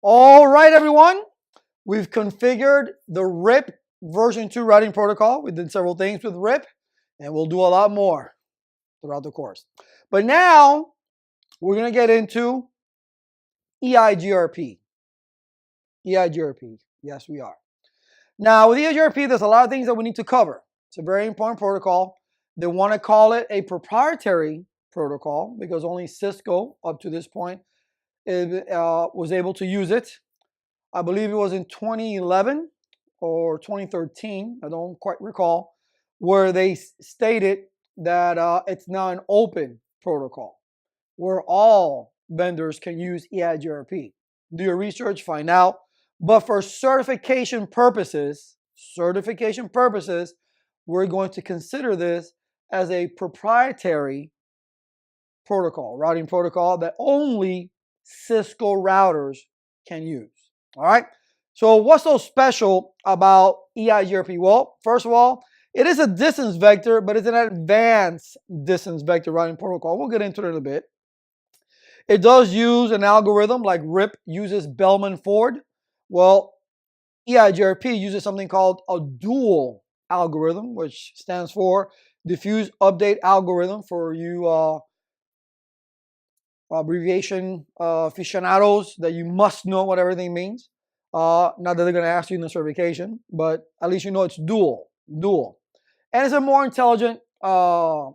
All right, everyone. We've configured the RIP version 2 routing protocol. We did several things with RIP, and we'll do a lot more throughout the course. But now we're going to get into EIGRP. EIGRP. Yes, we are. Now, with EIGRP, there's a lot of things that we need to cover. It's a very important protocol. They want to call it a proprietary protocol because only Cisco, up to this point, was able to use it. I believe it was in 2011 or 2013, I don't quite recall, where they stated that it's now an open protocol where all vendors can use EIGRP. Do your research, find out. But for certification purposes, we're going to consider this as a proprietary protocol, routing protocol that only Cisco routers can use. All right. So what's so special about EIGRP? Well, first of all, it is a distance vector, but it's an advanced distance vector routing protocol. We'll get into it in a bit. It does use an algorithm like RIP uses Bellman-Ford. Well, EIGRP uses something called a dual algorithm, which stands for diffuse update algorithm for you abbreviation aficionados that you must know what everything means. Not that they're going to ask you in the certification, but at least you know it's dual. And it's a more intelligent algorithm.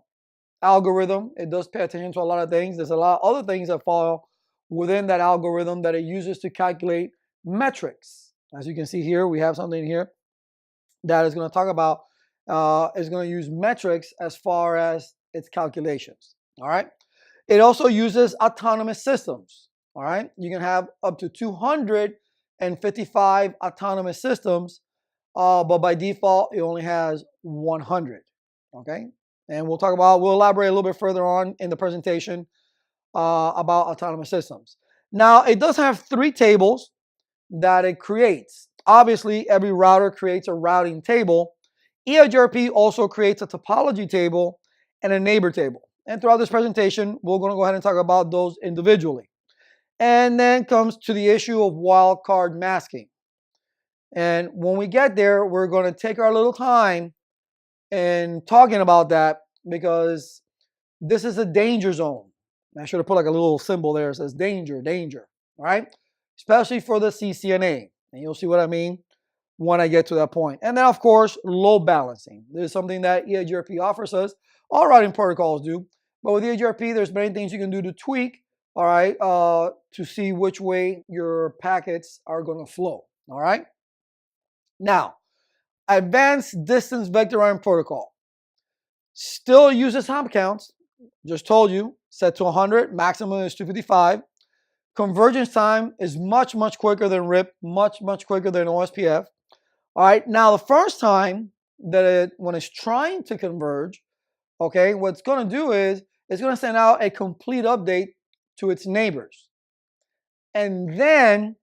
It does pay attention to a lot of things. There's a lot of other things that fall within that algorithm that it uses to calculate metrics. As you can see here, we have something here that is going to talk about, is going to use metrics as far as its calculations. All right. It also uses autonomous systems. All right. You can have up to 255 autonomous systems, but by default, it only has 100. Okay. And we'll elaborate a little bit further on in the presentation about autonomous systems. Now, it does have 3 tables that it creates. Obviously, every router creates a routing table. EIGRP also creates a topology table and a neighbor table. And throughout this presentation, we're going to go ahead and talk about those individually. And then comes to the issue of wildcard masking. And when we get there, we're going to take our little time in talking about that because this is a danger zone. I should have put like a little symbol there that says danger, all right? Especially for the CCNA. And you'll see what I mean when I get to that point. And then, of course, load balancing. This is something that EIGRP offers us. All routing protocols do. But with EIGRP, there's many things you can do to tweak, all right, to see which way your packets are going to flow, all right? Now, advanced distance vector routing protocol still uses hop counts. Just told you, set to 100, maximum is 255. Convergence time is much quicker than RIP, much quicker than OSPF. All right, now the first time that when it's trying to converge, okay, what it's going to do is it's going to send out a complete update to its neighbors. And then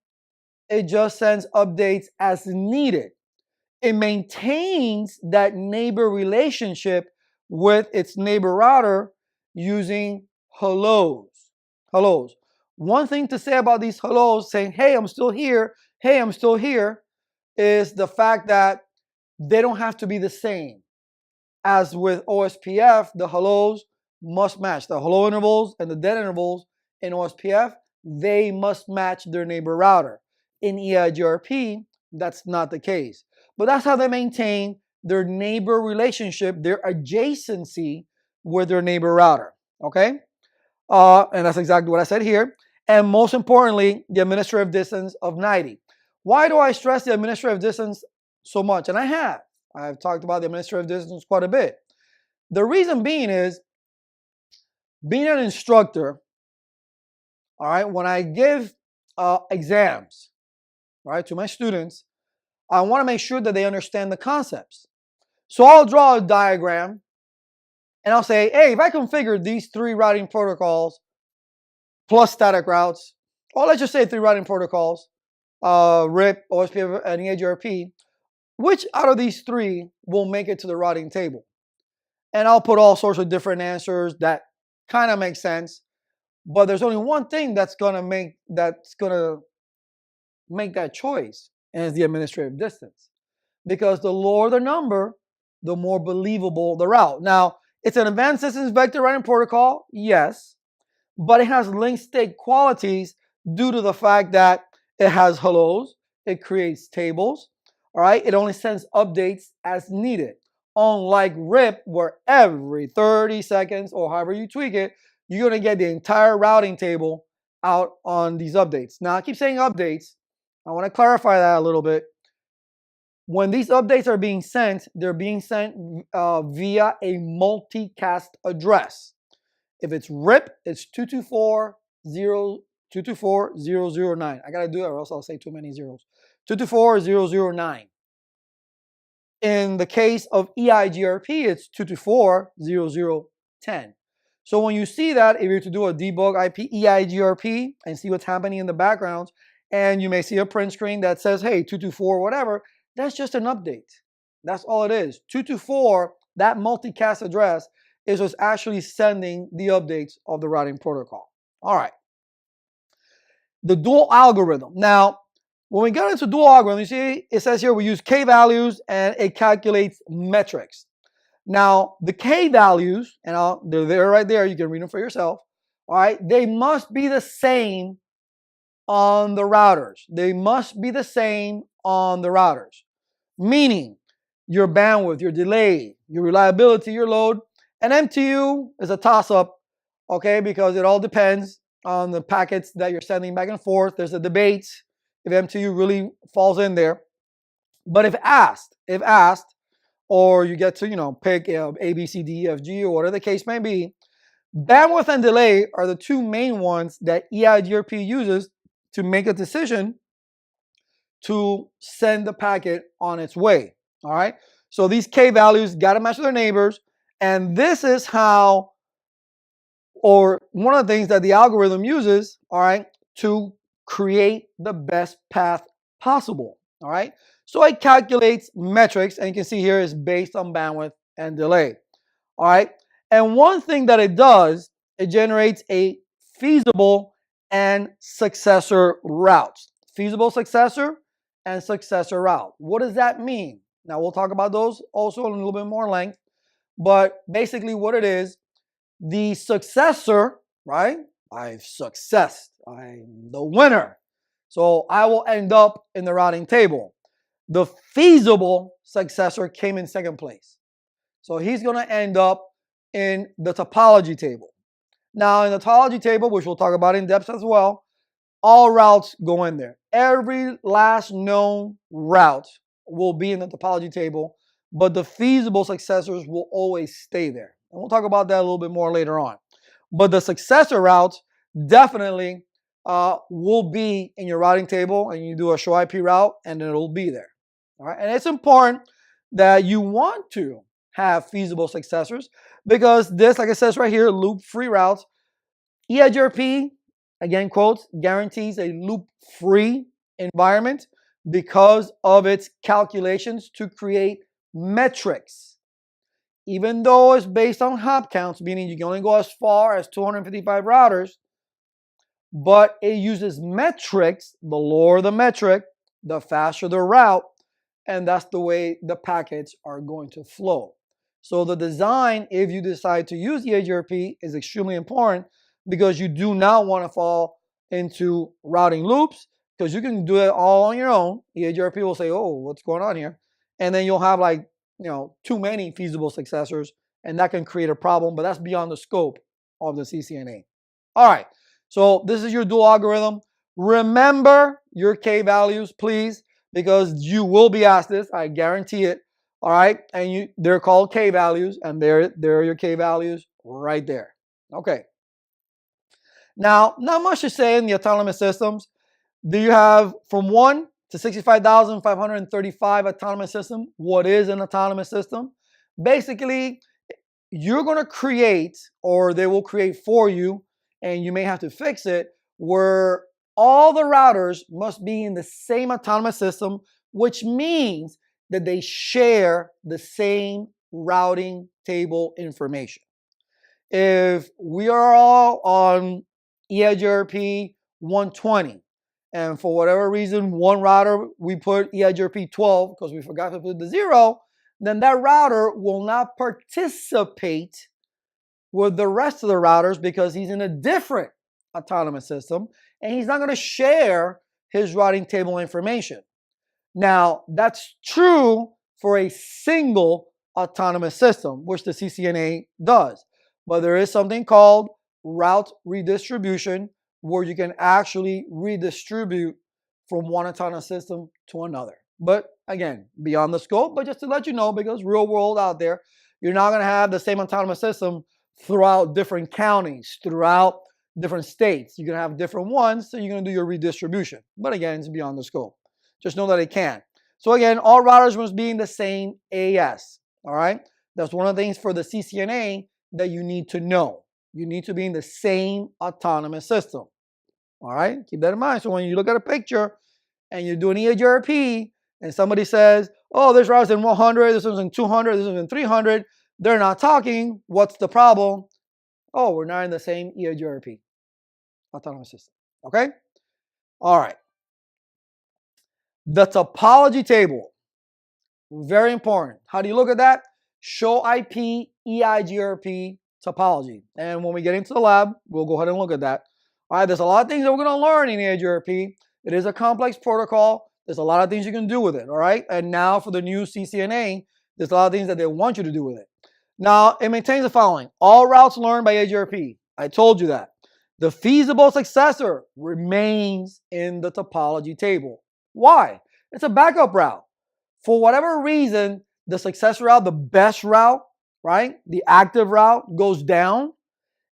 it just sends updates as needed. It maintains that neighbor relationship with its neighbor router using hellos. One thing to say about these hellos saying, hey, I'm still here, hey, I'm still here, is the fact that they don't have to be the same. As with OSPF, the hellos must match. The hello intervals and the dead intervals in OSPF, they must match their neighbor router. In EIGRP, that's not the case. But that's how they maintain their neighbor relationship, their adjacency with their neighbor router. Okay? And that's exactly what I said here. And most importantly, the administrative distance of 90. Why do I stress the administrative distance so much? And I've talked about the administrative distance quite a bit. The reason being is, being an instructor, all right, when I give exams, right, to my students, I want to make sure that they understand the concepts. So I'll draw a diagram and I'll say, hey, if I configure these 3 routing protocols plus static routes, or let's just say 3 routing protocols, RIP, OSPF, and EIGRP, which out of these 3 will make it to the routing table? And I'll put all sorts of different answers that kind of make sense. But there's only one thing that's going to make that choice, and it's the administrative distance. Because the lower the number, the more believable the route. Now, it's an advanced systems vector routing protocol, yes, but it has link state qualities due to the fact that it has hellos, it creates tables, all right? It only sends updates as needed. Unlike RIP, where every 30 seconds or however you tweak it, you're gonna get the entire routing table out on these updates. Now, I keep saying updates. I wanna clarify that a little bit. When these updates are being sent, they're being sent via a multicast address. If it's RIP, it's 224.0.009. I gotta do that or else I'll say too many zeros. 224.0.009. In the case of EIGRP, it's 224.0.0.10. So when you see that, if you're to do a debug IP EIGRP and see what's happening in the background, and you may see a print screen that says, hey, 224 whatever, that's just an update. That's all it is. 224, that multicast address, is what's actually sending the updates of the routing protocol. All right. The dual algorithm. Now, when we get into dual algorithm, you see it says here we use K values and it calculates metrics. Now, the K values, and they're there right there, you can read them for yourself. All right, they must be the same on the routers. They must be the same on the routers. Meaning, your bandwidth, your delay, your reliability, your load, and MTU is a toss-up, okay, because it all depends on the packets that you're sending back and forth. There's a debate if MTU really falls in there. But if asked, or you get to, pick A, B, C, D, E, F, G, or whatever the case may be, bandwidth and delay are the two main ones that EIGRP uses to make a decision to send the packet on its way. All right. So these K values got to match their neighbors. And this is how, or one of the things that the algorithm uses, all right, to create the best path possible. All right. So it calculates metrics, and you can see here is based on bandwidth and delay. All right. And one thing that it does, it generates a feasible and successor routes. Feasible successor and successor route. What does that mean? Now we'll talk about those also in a little bit more length. But basically what it is, the successor, right? I've successed. I'm the winner. So I will end up in the routing table. The feasible successor came in second place. So he's going to end up in the topology table. Now in the topology table, which we'll talk about in depth as well, all routes go in there. Every last known route will be in the topology table, but the feasible successors will always stay there. And we'll talk about that a little bit more later on. But the successor routes definitely will be in your routing table, and you do a show IP route and it'll be there. All right. And it's important that you want to have feasible successors because this, like it says right here, loop-free routes. EIGRP, again, quotes, guarantees a loop-free environment because of its calculations to create metrics. Even though it's based on hop counts, meaning you can only go as far as 255 routers, but it uses metrics. The lower the metric, the faster the route, and that's the way the packets are going to flow. So the design, if you decide to use EIGRP, is extremely important because you do not want to fall into routing loops because you can do it all on your own. EIGRP will say, oh, what's going on here? And then you'll have too many feasible successors, and that can create a problem, but that's beyond the scope of the CCNA. All right, so this is your dual algorithm. Remember your K values, please, because you will be asked this, I guarantee it. All right, and they're called K values, and there are your K values right there. Okay. Now, not much to say in the autonomous systems. Do you have from 1 to 65,535 autonomous system? What is an autonomous system? Basically, you're going to create, or they will create for you, and you may have to fix it, where all the routers must be in the same autonomous system, which means that they share the same routing table information. If we are all on EIGRP 120 and for whatever reason, one router we put EIGRP 12 because we forgot to put the 0, then that router will not participate with the rest of the routers because he's in a different autonomous system and he's not going to share his routing table information. Now, that's true for a single autonomous system, which the CCNA does. But there is something called route redistribution, where you can actually redistribute from one autonomous system to another. But again, beyond the scope, but just to let you know, because real world out there, you're not going to have the same autonomous system throughout different counties, throughout different states. You're going to have different ones, so you're going to do your redistribution. But again, it's beyond the scope. Just know that it can. So again, all routers must be in the same AS. All right. That's one of the things for the CCNA that you need to know. You need to be in the same autonomous system. All right. Keep that in mind. So when you look at a picture and you're doing EIGRP and somebody says, oh, this router's in 100, this one's in 200, this one's in 300, they're not talking. What's the problem? Oh, we're not in the same EIGRP autonomous system. Okay. All right. The topology table, very important. How do you look at that? Show IP EIGRP topology. And when we get into the lab, we'll go ahead and look at that. All right, there's a lot of things that we're going to learn in EIGRP. It is a complex protocol. There's a lot of things you can do with it, all right? And now for the new CCNA, there's a lot of things that they want you to do with it. Now, it maintains the following. All routes learned by EIGRP. I told you that. The feasible successor remains in the topology table. Why? It's a backup route. For whatever reason, the successor route, the best route, right? The active route goes down.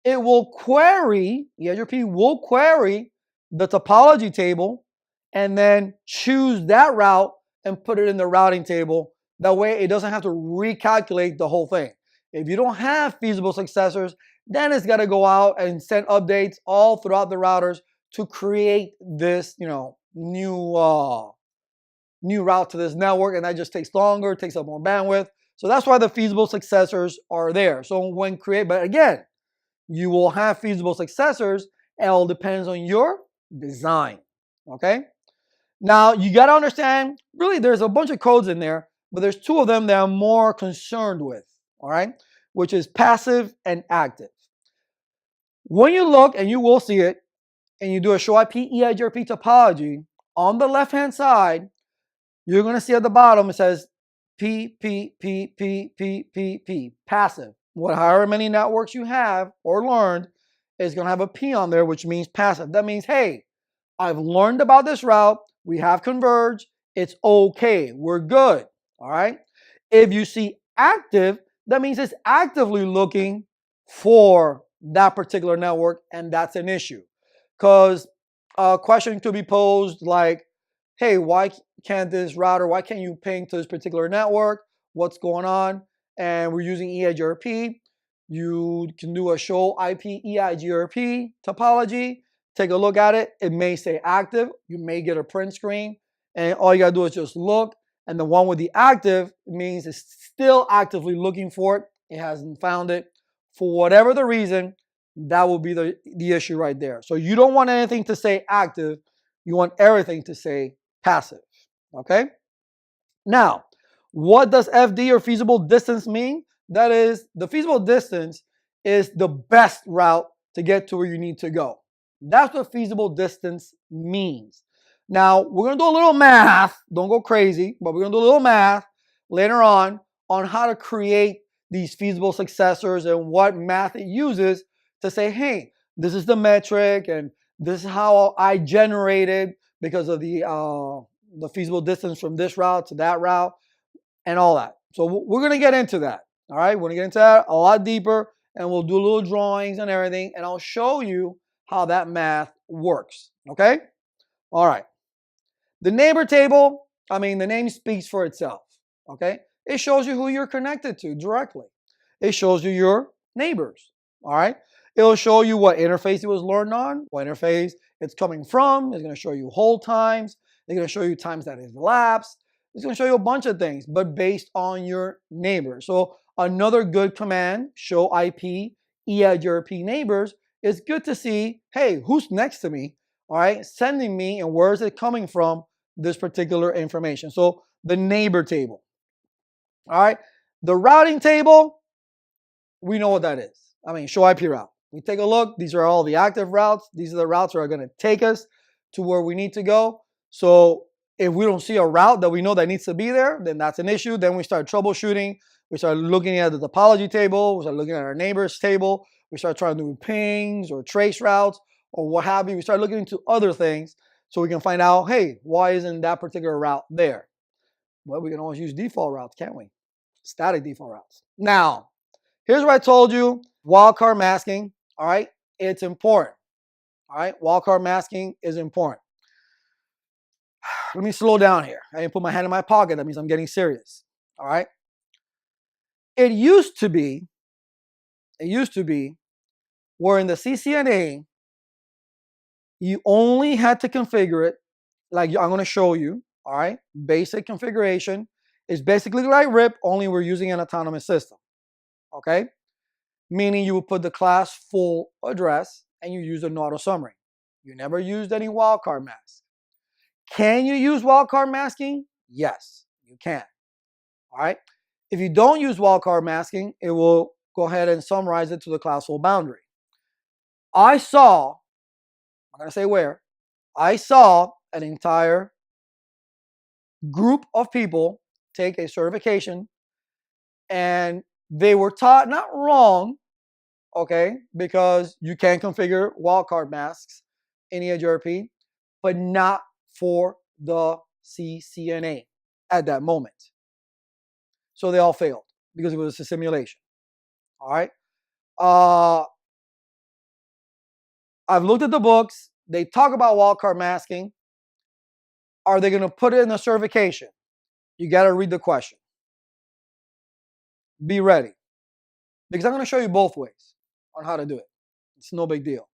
It will query, EIGRP will query the topology table and then choose that route and put it in the routing table. That way it doesn't have to recalculate the whole thing. If you don't have feasible successors, then it's got to go out and send updates all throughout the routers to create this, new route to this network, and that just takes longer, takes up more bandwidth. So that's why the feasible successors are there. So when but again, you will have feasible successors, and it all depends on your design. Okay. Now you got to understand, really, there's a bunch of codes in there, but there's two of them that I'm more concerned with. All right, which is passive and active. When you look, and you will see it, and you do a show IP EIGRP topology, on the left-hand side, you're going to see at the bottom, it says P, passive. However many networks you have or learned is going to have a P on there, which means passive. That means, hey, I've learned about this route. We have converged. It's okay. We're good. All right. If you see active, that means it's actively looking for that particular network, and that's an issue. Because a question could be posed like, hey, why can't you ping to this particular network? What's going on? And we're using EIGRP. You can do a show IP EIGRP topology. Take a look at it. It may say active. You may get a print screen. And all you got to do is just look. And the one with the active means it's still actively looking for it. It hasn't found it. For whatever the reason, that will be the issue right there. So you don't want anything to say active. You want everything to say passive. Okay? Now, what does FD or feasible distance mean? That is, the feasible distance is the best route to get to where you need to go. That's what feasible distance means. Now, we're going to do a little math. Don't go crazy, but we're going to do a little math later on how to create these feasible successors and what math it uses to say, hey, this is the metric and this is how I generated because of the feasible distance from this route to that route and all that. So we're going to get into that. All right, we're going to get into that a lot deeper, and we'll do little drawings and everything, and I'll show you how that math works. Okay? All right. The neighbor table, the name speaks for itself. Okay? It shows you who you're connected to directly. It shows you your neighbors. All right? It'll show you what interface it was learned on, what interface it's coming from. It's going to show you hold times. It's going to show you times that it elapsed. It's going to show you a bunch of things, but based on your neighbor. So another good command, show IP EIGRP neighbors, is good to see, hey, who's next to me? all right, sending me, and where is it coming from, this particular information. So the neighbor table, all right, the routing table, we know what that is. I mean, show IP route. We take a look. These are all the active routes. These are the routes that are going to take us to where we need to go. So if we don't see a route that we know that needs to be there, then that's an issue. Then we start troubleshooting. We start looking at the topology table. We start looking at our neighbors table. We start trying to do pings or trace routes or what have you. We start looking into other things so we can find out, hey, why isn't that particular route there? Well, we can always use default routes, can't we? Static default routes. Now, here's what I told you, wildcard masking, all right? It's important, all right? Wildcard masking is important. Let me slow down here. I didn't put my hand in my pocket. That means I'm getting serious, all right? It used to be where in the CCNA, you only had to configure it, like I'm going to show you, all right? Basic configuration is basically like RIP, only we're using an autonomous system, okay? Meaning you would put the class full address and you use an auto summary. You never used any wildcard mask. Can you use wildcard masking? Yes, you can. All right. If you don't use wildcard masking, it will go ahead and summarize it to the class full boundary. I saw, I'm going to say where, I saw an entire group of people take a certification and they were taught, not wrong, okay, because you can configure wildcard masks in EIGRP, but not for the CCNA at that moment. So they all failed because it was a simulation. All right. I've looked at the books. They talk about wildcard masking. Are they going to put it in the certification? You got to read the question. Be ready. Because I'm going to show you both ways on how to do it. It's no big deal.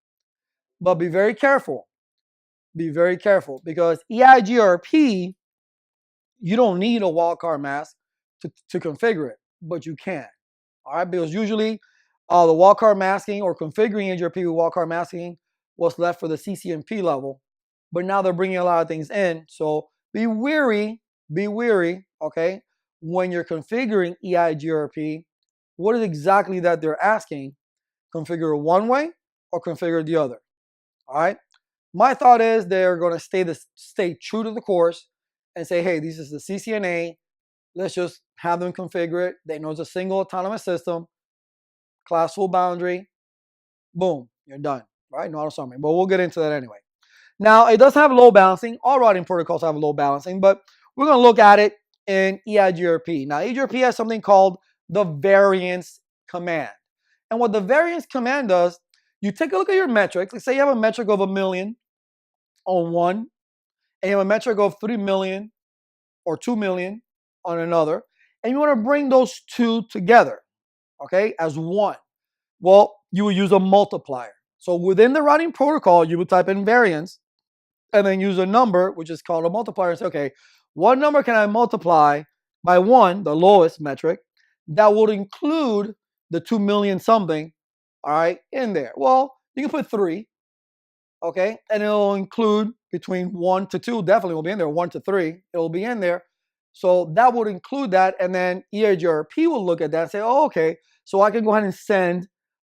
But be very careful. Be very careful because EIGRP, you don't need a wildcard mask to configure it, but you can. All right, because usually the wildcard masking or configuring EIGRP with wildcard masking was left for the CCNP level, but now they're bringing a lot of things in. So be wary, okay, when you're configuring EIGRP, what is exactly that they're asking? Configure one way or configure the other. All right. My thought is they're going to stay true to the course and say, hey, this is the CCNA. Let's just have them configure it. They know it's a single autonomous system, class full boundary. Boom, you're done, right? No auto summary, but we'll get into that anyway. Now, it does have load balancing. All routing protocols have load balancing, but we're going to look at it in EIGRP. Now, EIGRP has something called the variance command. And what the variance command does, you take a look at your metrics. Let's say you have a metric of 1 million on one, and you have a metric of 3 million or 2 million on another, and you want to bring those two together, okay, as one. Well, you will use a multiplier. So within the routing protocol, you would type in variance and then use a number, which is called a multiplier, and say, okay, what number can I multiply by one, the lowest metric, that would include the 2 million something, all right, in there? Well, you can put 3, okay, and it'll include between 1 to 2, definitely will be in there, 1 to 3, it'll be in there. So that would include that, and then EIGRP will look at that and say, oh, okay, so I can go ahead and send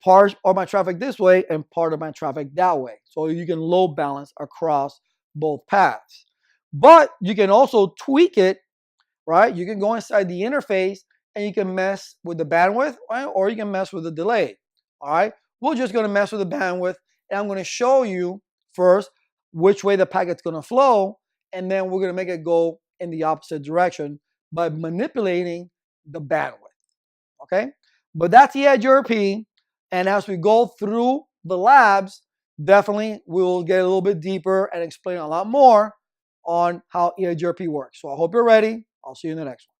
part of my traffic this way and part of my traffic that way. So you can load balance across both paths. But you can also tweak it, right? You can go inside the interface and you can mess with the bandwidth, right? Or you can mess with the delay, all right? We're just going to mess with the bandwidth, and I'm going to show you first which way the packet's going to flow, and then we're going to make it go in the opposite direction by manipulating the bandwidth, okay? But that's EIGRP, and as we go through the labs, definitely we'll get a little bit deeper and explain a lot more on how EIGRP works. So I hope you're ready. I'll see you in the next one.